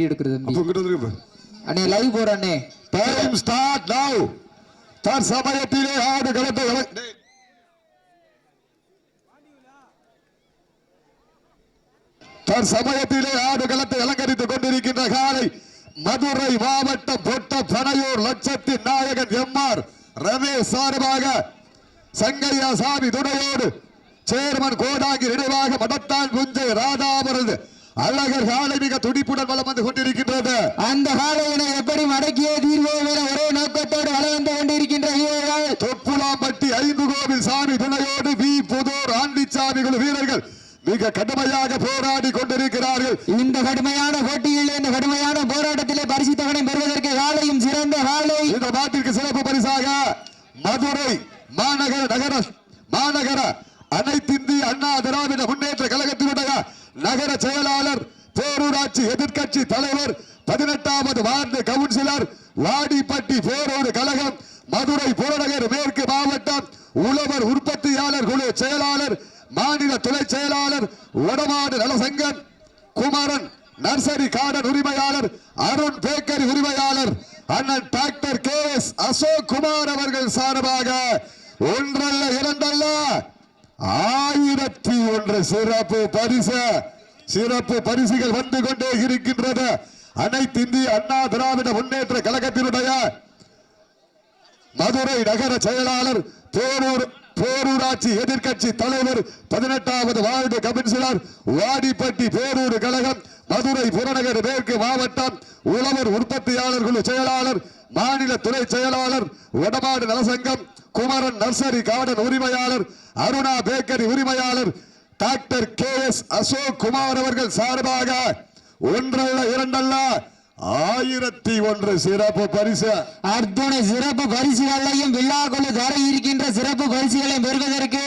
எடுக்கிறது அண்ணே லைவ் போற அண்ணே டைம் ஸ்டார்ட் நவ தற்சமயத்திலே ஆடு களத்தை அலங்கரித்துக் கொண்டிருக்கின்ற காலை மதுரை மாவட்டம் பொட்ட பனையூர் லட்சத்தின் நாயகன் எம்ஆர் ரமேஷ் சார்பாக சங்கையா சாமி துணையோடு சேர்மன் கோடாங்கி நினைவாக மடத்தான் புஞ்சை ராதாபரது அழகர் காலை மிக துடிப்புடன் வளம் வந்து கொண்டிருக்கின்றது. அந்த காலையினை எப்படி மடக்கிய தீர்வோம் என ஒரே நோக்கத்தோடு வளம் வந்து கொண்டிருக்கின்ற வீரர்கள் தொப்புலாம்பட்டி ஐந்து கோவில் சாமி துணையோடு வி புதூர் ஆண்டிச்சாமி குழு வீரர்கள் மிக கடுமையாக போராடி கொண்டிருக்கிறார்கள். இந்த கடுமையான போட்டியில் இந்த கடுமையான போராட்டத்திலே பரிசு தொகை பெறுவதற்கு காலையும் சிறந்த காலை இந்த நாட்டிற்கு சிறப்பு பரிசாக மதுரை மாநகர அனைத்திந்திய அண்ணா திராவிட முன்னேற்ற கழகத்தினுடைய நகர செயலாளர் பேரூராட்சி எதிர்கட்சி தலைவர் 18வது வார்டு கவுன்சிலர் வாடிப்பட்டி பேரூர் கழகம் மதுரை புறநகர் மேற்கு மாவட்டம் உழவர் உற்பத்தியாளர் குழு செயலாளர் மாநில துணை செயலாளர் வடமாடு நலசங்கம் குமரன் நர்சரி கார்டன் உரிமையாளர் அருண் பேக்கரி உரிமையாளர் அண்ணன் டாக்டர் KS அசோக் குமார் அவர்கள் சார்பாக ஒன்றல்ல இரண்டல்ல 1001 சிறப்பு பரிசுகள் வந்து கொண்டே இருக்கின்றது. அனைத்து இந்திய அண்ணா திராவிட முன்னேற்ற கழகத்தினுடைய மதுரை நகர செயலாளர் பேரூராட்சி எதிர்கட்சி தலைவர் 18வது வார்டு கவுன்சிலர் வாடிப்பட்டி பேரூர் கழகம் மதுரை புறநகர் மேற்கு மாவட்டம் உழவர் உற்பத்தியாளர் குழு செயலாளர் மாநில துணை செயலாளர் வடமாடு நலசங்கம் குமரன் நர்சரி கார்டன் உரிமையாளர் அருணா பேக்கரி உரிமையாளர் டாக்டர் KS அசோக் குமார் அவர்கள் சார்பாக ஒன்றல்ல இரண்டல்ல 1001 சிறப்பு பரிசு அர்த்தனை சிறப்பு பரிசுகளையும் விழாக்குழு தர இருக்கின்ற சிறப்பு பரிசுகளை பெறுவதற்கு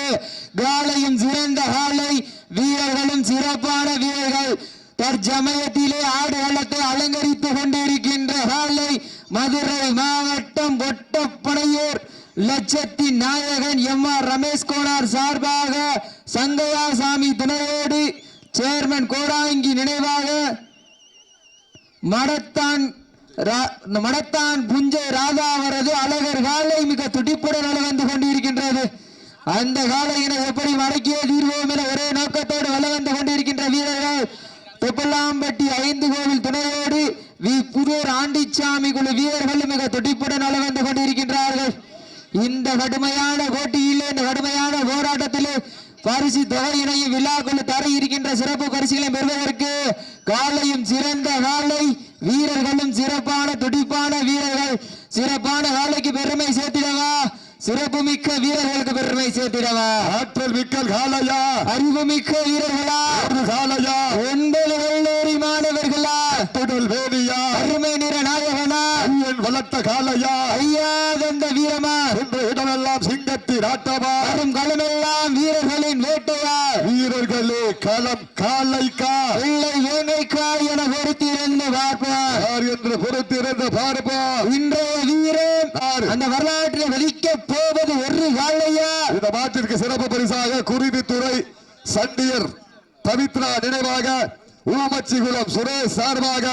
காலையும் சிறந்த காலை வீரர்களும் சிறப்பான வீரர்கள் தற்சமயத்திலே ஆடுகளத்தை அலங்கரித்துக் கொண்டிருக்கின்ற காலை மதுரை மாவட்டம் பொட்டப்பனையூர் லட்சத்தின் நாயகன் எம்ஆர் ரமேஷ் கோனார் சார்பாக சங்கையா சாமி துணையோடு சேர்மன் கோடாங்கி நினைவாக மடத்தான் புஞ்சை ராதா அவரது அழகர் காலை மிக துடிப்புடன் வந்து கொண்டிருக்கின்றது. அந்த காலையினை எப்படி மடக்கிய தீர்வோம் என ஒரே நோக்கத்தோடு வள வந்து கொண்டிருக்கின்ற வீரர்கள் தொப்பலாம்பட்டி ஐந்து கோவில் துணையோடு வி புதூர் ஆண்டிச்சாமி குழு வீரர்கள் மிக துடிப்புடன் வள வந்து கொண்டிருக்கின்றார்கள். இந்த கடுமையான போட்டியிலே இந்த கடுமையான போராட்டத்திலே பரிசு தொகையினையும் விழாக்குழு தர இருக்கின்ற சிறப்பு பரிசுகளை பெறுவதற்கு காலையும் சிறந்த காலை வீரர்களும் சிறப்பான துடிப்பான வீரர்கள் சிறப்பான காலைக்கு பெருமை சேர்த்திடவா சிறப்பு மிக்க வீரர்களுக்கு பெருமை சேர்த்திடவா ஆற்றல் மிக்க காலையா அறிவு மிக்க வீரர்களா காலையா ஒன்பது வெள்ளேறி மாணவர்களா தொடல் வேலியா அருமை நிற நாயகனா ஐயன் வளர்த்த காலையா ஐயா தந்த வீரமா என்ற இடமெல்லாம் சிங்கத்தின் ஆட்டமா வரும் களமெல்லாம் வீரர்களின் வேட்டையா வீரர்களே களம் காலைக்கா வெள்ளை வேங்கைக்கா என பொறுத்திருந்து பார்ப்போம் யார் என்று பொறுத்திருந்து பார்ப்போம். இன்றைய வீரன் அந்த வரலாற்றில் வெடிக்க போவது ஒரு காலையா இந்த மாட்டிற்கு சிறப்பு பரிசாக குருவித்துறை சண்டியர் பவித்ரா நினைவாக ஊமச்சிகுளம் சுரேஷ் சார்பாக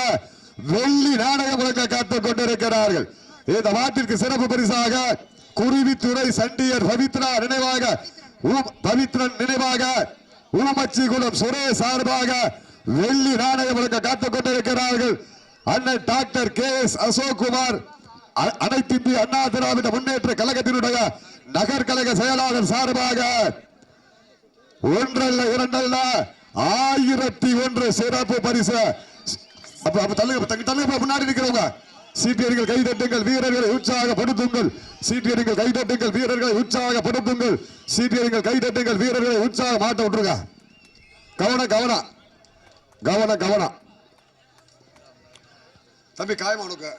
வெள்ளி நாணயம் வழங்க காத்துக் கொண்டிருக்கிறார்கள். இந்த மாட்டிற்கு சிறப்பு பரிசாக குருவித்துறை சண்டியர் பவித்ரா நினைவாக ஊமச்சிகுளம் சுரேஷ் சார்பாக வெள்ளி நாணயம் வழங்க காத்துக் கொண்டிருக்கிறார்கள். அண்ணன் டாக்டர் KS அசோக் குமார் அனைத்து இந்திய அண்ணா திராவிட முன்னேற்ற கழகத்தினுடைய நகர் கழக செயலாளர் சார்பாக ஒன்றல்ல இரண்டல்ல 1001 சிறப்பு பரிசு. முன்னாடி இருக்கிறவங்க சீட்டியர்கள் கைதட்டுங்கள் வீரர்களை உற்சாகப்படுத்துங்கள் சீட்டியர்கள் கைதட்டுங்கள் வீரர்களை உற்சாகப்படுத்துங்கள் சீட்டியர்கள் கைதட்டுங்கள் வீரர்களை உற்சாக மாட்ட விட்டுருங்க. கவனம் தம்பி காயமா உனக்கு